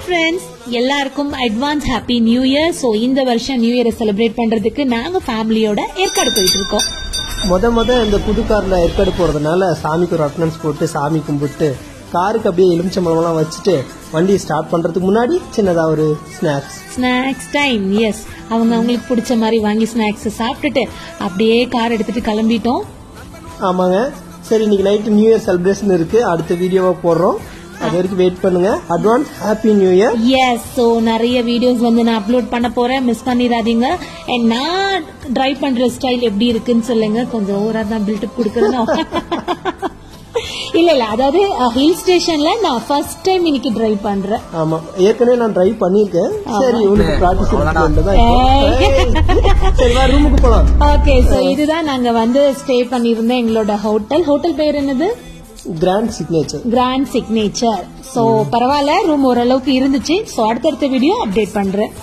Friends, எல்லாருக்கும் advance happy new year. So இந்த வருஷம் நியூ இயரை செலிப்ரேட் பண்றதுக்கு நாங்க ஃபேமிலியோட ஏற்காடு போயிட்டு இருக்கோம். முத இந்த புது கார்ல ஏற்காடு போறதுனால சாமிக்கு ஒரு அட்டனன்ஸ் போட்டு சாமி கும்பிட்டு காருக்கு அப்படியே எலுமிச்சம்பழம்லாம் வச்சுட்டு வண்டியை ஸ்டார்ட் பண்றதுக்கு முன்னாடி சின்னதா ஒரு ஸ்நாக்ஸ் டைம். எஸ், அவங்களுக்கு பிடிச்ச மாதிரி வாங்கி ஸ்நாக்ஸ் சாப்பிட்டுட்டு அப்படியே கார் எடுத்துட்டு கிளம்பிட்டோம். ஆமாங்க. சரி, இன்னைக்கு நைட்டு நியூ இயர் செலிப்ரேஷன் இருக்கு, அடுத்த வீடியோவா போடுறோம். அது வரைக்கும் வெயிட் பண்ணுங்க. Advance happy new year. Yes, so நிறைய வீடியோஸ் நான் அப்லோட் பண்ண போறேன், மிஸ் பண்ணிடாதீங்க. அண்ட் நான் டிரைவ் பண்ற ஸ்டைல் எப்படி இருக்குன்னு சொல்லுங்க. கொஞ்சம் ஓவரா தான் பில்டப் கொடுக்கணும். இல்ல அதாவது ஹில் ஸ்டேஷன்ல நான் ஃபர்ஸ்ட் டைம் இன்னைக்கு டிரைவ் பண்றேன். ஆமா, ஏற்கனவே நான் டிரைவ் பண்ணிருக்கேன். சரி, உங்களுக்கு பிராக்டிஸ் சரி, வா ரூமுக்கு போலாம். ஓகே, சோ இதுதான் நாங்க ஸ்டே பண்ணிருந்தோம். எங்களோட ஹோட்டல் பேர் என்னது? Grand signature. சோ பரவாயில்ல, ரூம் ஓரளவுக்கு இருந்துச்சு. சோ அடுத்தடுத்த வீடியோ அப்டேட் பண்றேன்.